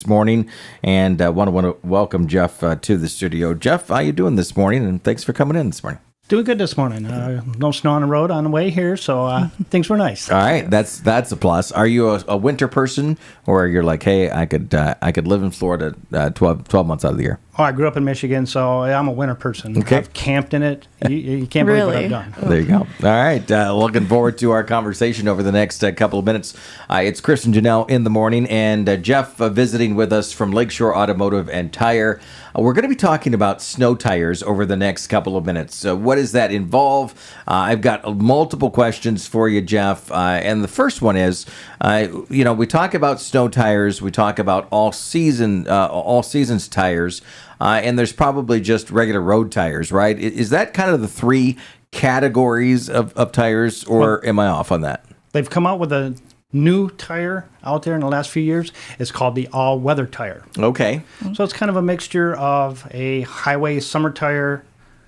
this morning, and want to welcome Jeff to the studio. Jeff, how you doing this morning? And thanks for coming in this morning. Doing good this morning. No snow on the road on the way here, so things were nice. All right, that's a plus. Are you a winter person, or you're like, hey, I could live in Florida 12 months out of the year? Oh, I grew up in Michigan, so I'm a winter person. Okay. I've camped in it. You can't believe what I've done. There you go. All right, looking forward to our conversation over the next couple of minutes. It's Chris and Janelle in the morning, and Jeff visiting with us from Lakeshore Automotive and Tire. We're going to be talking about snow tires over the next couple of minutes. What does that involve? I've got multiple questions for you, Jeff. And the first one is, we talk about snow tires, we talk about all seasons tires, and there's probably just regular road tires, right? Is that kind of the three categories of tires, or am I off on that? They've come out with a new tire out there in the last few years. It's called the all-weather tire. Okay. So it's kind of a mixture of a highway summer tire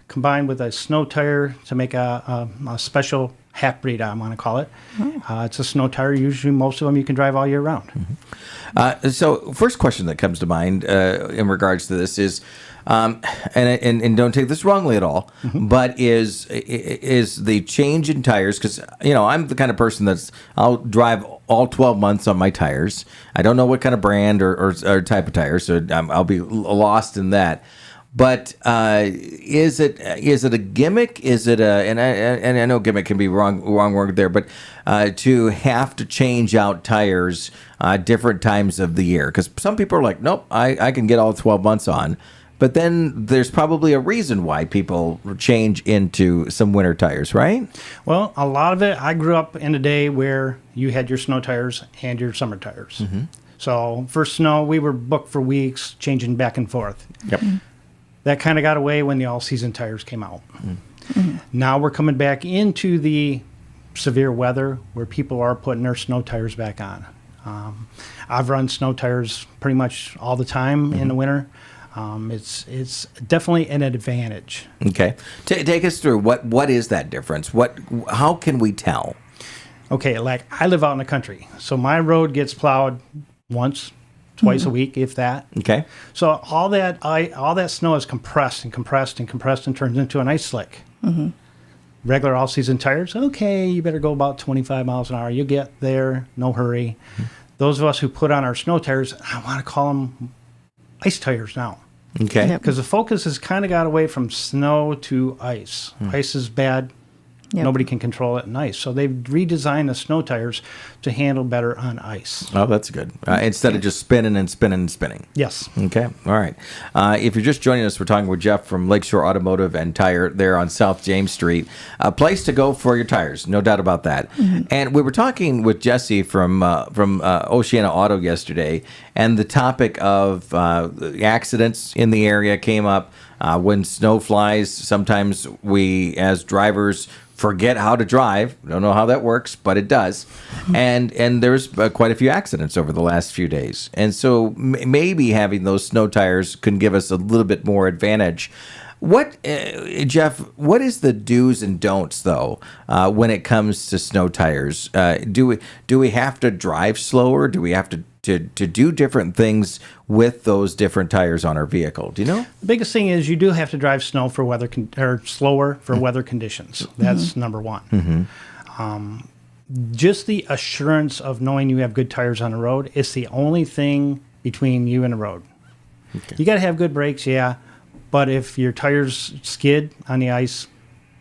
combined with a snow tire to make a special half breed, I want to call it. It's a snow tire. Usually most of them you can drive all year round. Mm-hmm. So first question that comes to mind in regards to this is, and don't take this wrongly at all, but is the change in tires, because I'm the kind of person I'll drive all 12 months on my tires. I don't know what kind of brand or type of tire, so I'll be lost in that. But is it a gimmick? Is it and I know gimmick can be wrong word there, but to have to change out tires different times of the year? Because some people are like, nope, I can get all 12 months on. But then there's probably a reason why people change into some winter tires, right? Well, a lot of it, I grew up in a day where you had your snow tires and your summer tires. Mm-hmm. So for snow, we were booked for weeks, changing back and forth. Yep. That kind of got away when the all-season tires came out. Mm-hmm. Now we're coming back into the severe weather where people are putting their snow tires back on. I've run snow tires pretty much all the time in the winter. It's definitely an advantage. Okay. Take us through what is that difference? How can we tell? Okay, like I live out in the country, so my road gets plowed once, twice a week, if that. Okay. So all that snow is compressed and compressed and compressed and turns into an ice slick. Mm-hmm. Regular all-season tires, okay, you better go about 25 miles an hour. You'll get there, no hurry. Mm-hmm. Those of us who put on our snow tires, I want to call them ice tires now. Okay. Because the focus has kind of got away from snow to ice. Ice is bad. Yep. Nobody can control it in ice. So they've redesigned the snow tires to handle better on ice. Oh, that's good. Instead of just spinning and spinning and spinning. Yes. Okay. All right. If you're just joining us, we're talking with Jeff from Lakeshore Automotive and Tire there on South James Street. A place to go for your tires, no doubt about that. Mm-hmm. And we were talking with Jesse from Oceana Auto yesterday, and the topic of accidents in the area came up. When snow flies, sometimes we, as drivers, forget how to drive. Don't know how that works, but it does. And there's quite a few accidents over the last few days. And so maybe having those snow tires can give us a little bit more advantage. Jeff, what is the do's and don'ts, though, when it comes to snow tires? Do we have to drive slower? Do we have to do different things with those different tires on our vehicle? Do you know? The biggest thing is you do have to drive snow for or slower for weather conditions. That's number one. Mm-hmm. Just the assurance of knowing you have good tires on the road is the only thing between you and the road. Okay. You got to have good brakes, yeah, but if your tires skid on the ice,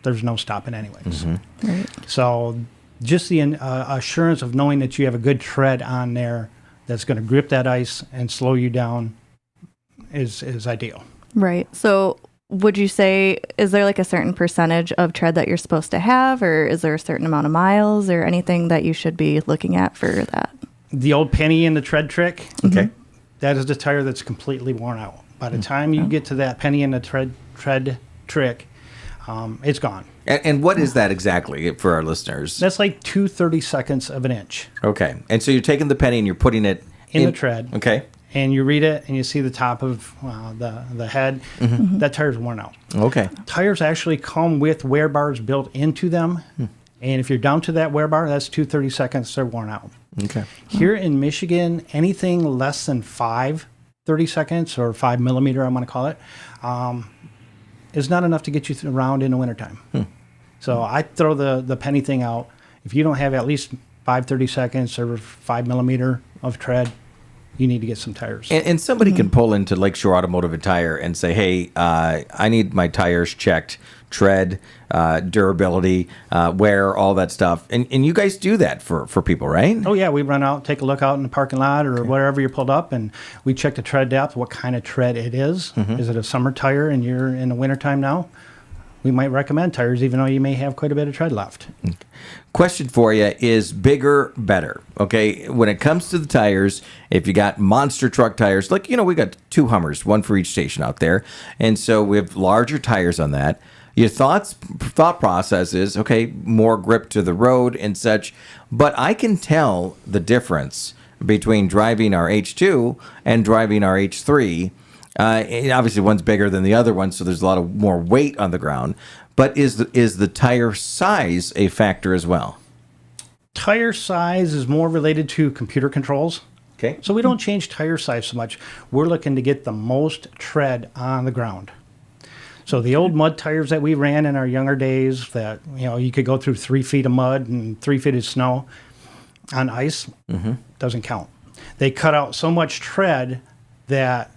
there's no stopping anyways. Mm-hmm. Right. So just the assurance of knowing that you have a good tread on there that's going to grip that ice and slow you down is ideal. Right. So would you say, is there like a certain percentage of tread that you're supposed to have, or is there a certain amount of miles or anything that you should be looking at for that? The old penny in the tread trick. Okay. That is the tire that's completely worn out. By the time you get to that penny in the tread trick, it's gone. And what is that exactly for our listeners? That's like 2/32 of an inch. Okay. And so you're taking the penny and you're putting it in the tread. Okay. And you read it and you see the top of the head. Mm-hmm. That tire's worn out. Okay. Tires actually come with wear bars built into them. And if you're down to that wear bar, that's 2/32 they're worn out. Okay. Here in Michigan, anything less than 30 seconds or 5 millimeter, I'm going to call it, is not enough to get you around in the wintertime. So I throw the penny thing out. If you don't have at least 30 seconds or 5 millimeter of tread, you need to get some tires. And somebody can pull into Lakeshore Automotive and Tire and say, hey, I need my tires checked, tread, durability, wear, all that stuff. And you guys do that for people, right? Oh, yeah. We run out, take a look out in the parking lot or wherever you're pulled up, and we check the tread depth, what kind of tread it is. Is it a summer tire and you're in the wintertime now? We might recommend tires, even though you may have quite a bit of tread left. Question for you is bigger, better. Okay, when it comes to the tires, if you got monster truck tires, like, we got 2 Hummers, one for each station out there. And so we have larger tires on that. Your thought process is, okay, more grip to the road and such. But I can tell the difference between driving our H2 and driving our H3. And obviously, one's bigger than the other one, so there's a lot of more weight on the ground. But is the tire size a factor as well? Tire size is more related to computer controls. Okay. So we don't change tire size so much. We're looking to get the most tread on the ground. So the old mud tires that we ran in our younger days that, you could go through 3 feet of mud and 3 feet of snow on ice, doesn't count. They cut out so much tread that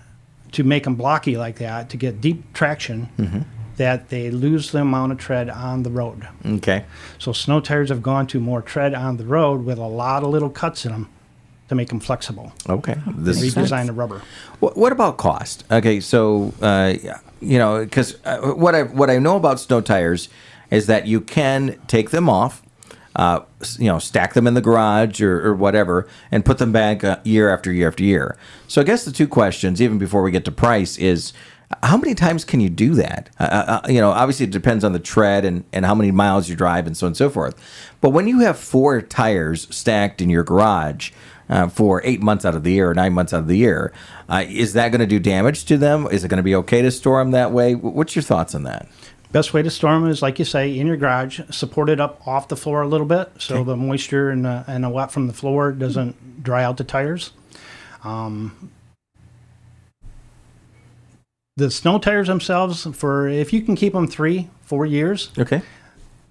to make them blocky like that, to get deep traction, that they lose the amount of tread on the road. Okay. So snow tires have gone to more tread on the road with a lot of little cuts in them to make them flexible. Okay. We design the rubber. What about cost? Okay, so because what I know about snow tires is that you can take them off, stack them in the garage or whatever, and put them back year after year after year. So I guess the 2 questions, even before we get to price, is how many times can you do that? Obviously it depends on the tread and how many miles you drive and so on and so forth. But when you have 4 tires stacked in your garage for 8 months out of the year or 9 months out of the year, is that going to do damage to them? Is it going to be okay to store them that way? What's your thoughts on that? Best way to store them is, like you say, in your garage, support it up off the floor a little bit so the moisture and the wet from the floor doesn't dry out the tires. The snow tires themselves, if you can keep them 3-4 years,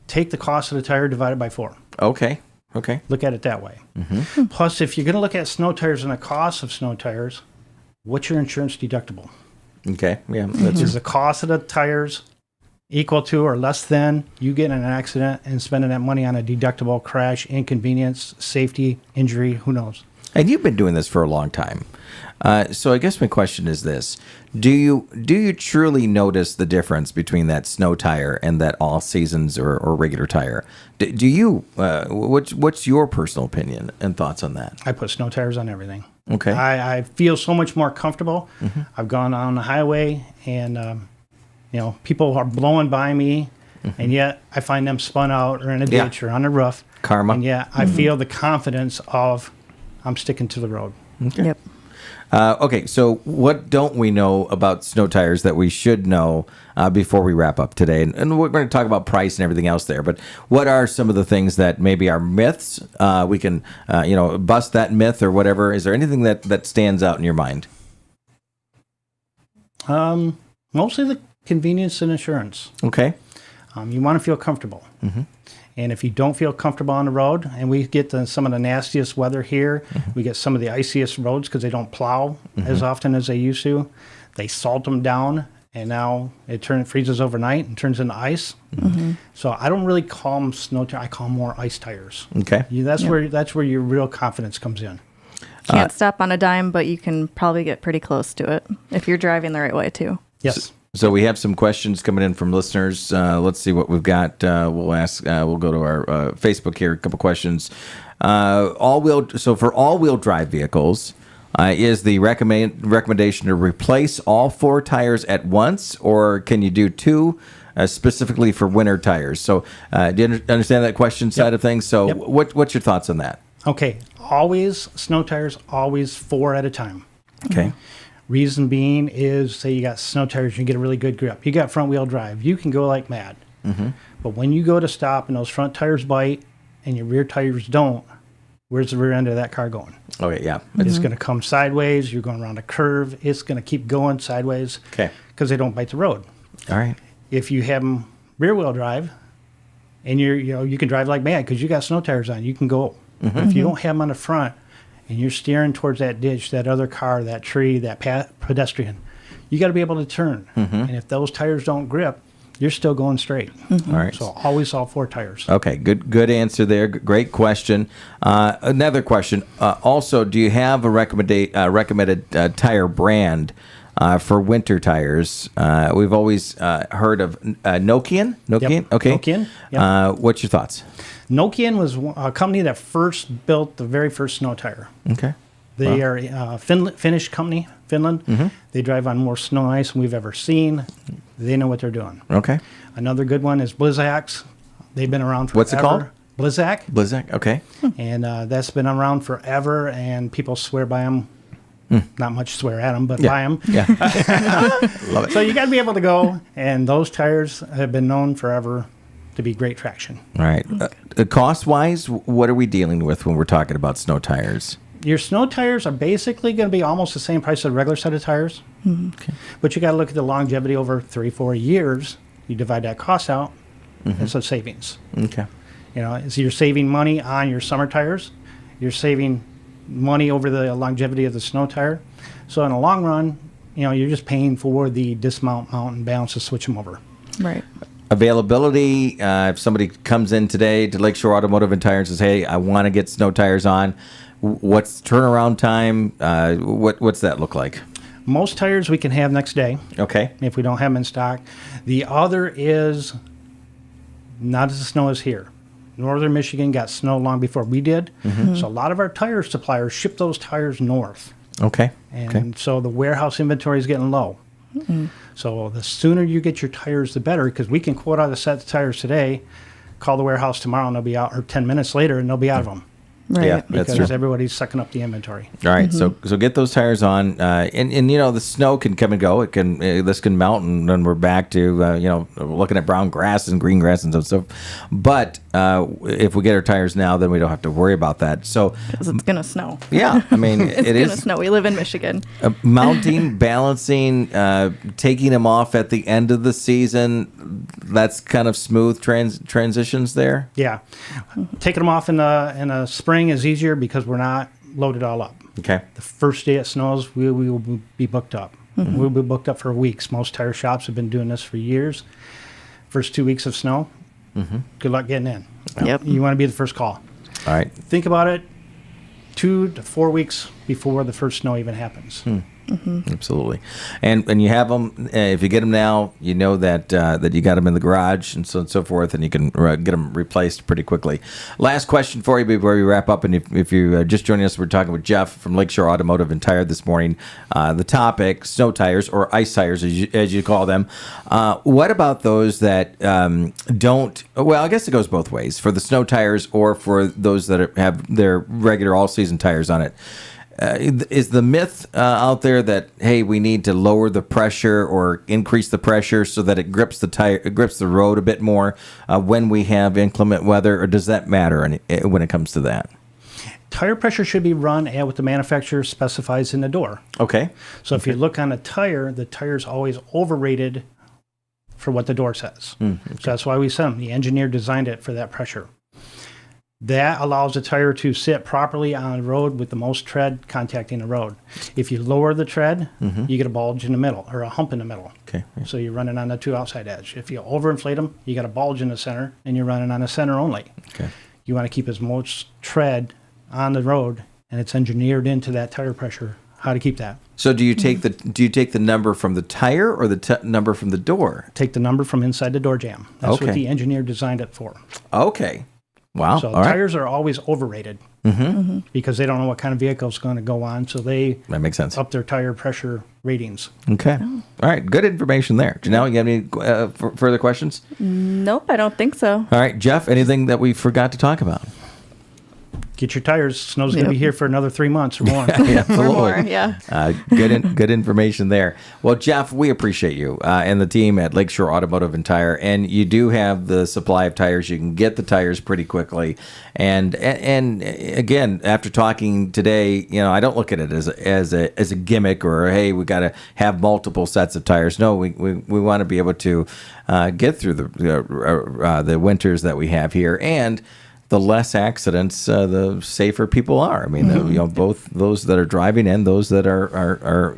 take the cost of the tire divided by 4. Okay. Look at it that way. Plus, if you're going to look at snow tires and the cost of snow tires, what's your insurance deductible? Okay, yeah. Is the cost of the tires equal to or less than you get in an accident and spending that money on a deductible, crash, inconvenience, safety, injury, who knows? And you've been doing this for a long time. So I guess my question is this. Do you truly notice the difference between that snow tire and that all seasons or regular tire? Do you, what's your personal opinion and thoughts on that? I put snow tires on everything. Okay. I feel so much more comfortable. I've gone on the highway and, people are blowing by me, and yet I find them spun out or in a ditch or on a roof. Karma. And yet I feel the confidence of I'm sticking to the road. Okay. Yep. Okay, so what don't we know about snow tires that we should know before we wrap up today? And we're going to talk about price and everything else there, but what are some of the things that maybe are myths? We can, bust that myth or whatever. Is there anything that stands out in your mind? Mostly the convenience and insurance. Okay. You want to feel comfortable. And if you don't feel comfortable on the road, and we get some of the nastiest weather here, we get some of the iciest roads because they don't plow as often as they used to. They salt them down, and now it freezes overnight and turns into ice. So I don't really call them snow tires. I call them more ice tires. Okay. That's where your real confidence comes in. Can't stop on a dime, but you can probably get pretty close to it if you're driving the right way too. Yes. So we have some questions coming in from listeners. Let's see what we've got. We'll ask. We'll go to our Facebook here. A couple questions. So for all-wheel drive vehicles, is the recommendation to replace all 4 tires at once, or can you do 2 specifically for winter tires? So do you understand that question side of things? So what's your thoughts on that? Okay. Always snow tires. Always 4 at a time. Okay. Reason being is, say you got snow tires, you get a really good grip. You got front wheel drive, you can go like mad. But when you go to stop and those front tires bite and your rear tires don't, where's the rear end of that car going? Okay, yeah. It's going to come sideways. You're going around a curve. It's going to keep going sideways. Okay. Because they don't bite the road. All right. If you have them rear wheel drive, and you can drive like mad because you got snow tires on, you can go. If you don't have them on the front, and you're steering towards that ditch, that other car, that tree, that pedestrian, you got to be able to turn. And if those tires don't grip, you're still going straight. All right. So always all 4 tires. Okay, good answer there. Great question. Another question. Also, do you have a recommended tire brand for winter tires? We've always heard of Nokian. Nokian? Yep. Okay. Nokian, yep. What's your thoughts? Nokian was a company that first built the very first snow tire. Okay. They are a Finnish company, Finland. They drive on more snow and ice than we've ever seen. They know what they're doing. Okay. Another good one is Blizzak's. They've been around forever. What's it called? Blizzak. Blizzak, okay. And that's been around forever, and people swear by them. Not much swear at them, but buy them. Yeah. Love it. So you got to be able to go, and those tires have been known forever to be great traction. All right. Cost-wise, what are we dealing with when we're talking about snow tires? Your snow tires are basically going to be almost the same price as a regular set of tires. Okay. But you got to look at the longevity over 3-4 years. You divide that cost out, it's a savings. Okay. So you're saving money on your summer tires. You're saving money over the longevity of the snow tire. So in the long run, you're just paying for the dismount, mount, and balance to switch them over. Right. Availability, if somebody comes in today to Lakeshore Automotive and Tire and says, hey, I want to get snow tires on, what's turnaround time? What's that look like? Most tires we can have next day. Okay. If we don't have them in stock. The other is not as the snow is here. Northern Michigan got snow long before we did. So a lot of our tire suppliers ship those tires north. Okay. And so the warehouse inventory is getting low. So the sooner you get your tires, the better, because we can quote out a set of tires today, call the warehouse tomorrow, and they'll be out, or 10 minutes later, and they'll be out of them. Right. Yeah, that's Because true. everybody's sucking up the inventory. All right, so get those tires on, and the snow can come and go. It can this can melt, and then we're back to looking at brown grass and green grass and stuff. But if we get our tires now, then we don't have to worry about that. So Because it's going to snow. yeah, I mean It's it going to is snow. We live in Michigan. mounting, balancing, taking them off at the end of the season. That's kind of smooth transitions there. Yeah. Taking them off in the spring is easier because we're not loaded all up. Okay. The first day it snows, we will be booked up. We'll be booked up for weeks. Most tire shops have been doing this for years. First 2 weeks of snow, good luck getting in. Yep. You want to be the first call. All right. Think about it 2 to 4 weeks before the first snow even happens. Absolutely, and you have them. If you get them now, you know that you got them in the garage and so on and so forth, and you can get them replaced pretty quickly. Last question for you before we wrap up, and if you're just joining us, we're talking with Jeff from Lakeshore Automotive and Tire this morning. The topic: snow tires or ice tires, as you call them. What about those that don't? Well, I guess it goes both ways for the snow tires or for those that have their regular all-season tires on it. Is the myth out there that, hey, we need to lower the pressure or increase the pressure so that it grips the road a bit more when we have inclement weather, or does that matter when it comes to that? Tire pressure should be run at what the manufacturer specifies in the door. Okay. So if you look on the tire's always overrated for what the door says. So that's why we sent them. The engineer designed it for that pressure. That allows the tire to sit properly on the road with the most tread contacting the road. If you lower the tread, you get a bulge in the middle or a hump in the middle. Okay. So you're running on the 2 outside edge. If you overinflate them, you got a bulge in the center and you're running on the center only. Okay. You want to keep as much tread on the road, and it's engineered into that tire pressure how to keep that. So do you take the number from the tire or the number from the door? Take the number from inside the door jamb. That's Okay. what the engineer designed it for. Okay. Wow. So All right. tires are always overrated because they don't know what kind of vehicle is going to go on, so they That makes sense. up their tire pressure ratings. Okay. All right. Good information there. Janelle, you have any further questions? Nope, I don't think so. All right, Jeff, anything that we forgot to talk about? get your tires. Snow's going to be here for another 3 months or more. Yeah, absolutely. Or more, yeah. Good information there. Well, Jeff, we appreciate you and the team at Lakeshore Automotive and Tire, and you do have the supply of tires. You can get the tires pretty quickly, and again, after talking today, I don't look at it as a gimmick or hey, we got to have multiple sets of tires. No, we want to be able to get through the winters that we have here, and the less accidents, the safer people are. I mean, both those that are driving and those that are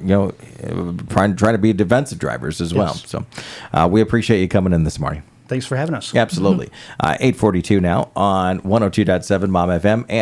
trying to be defensive drivers as well. So we appreciate you coming in this morning. Thanks for having us. Absolutely. 8:42 now on 102.7 Mom FM.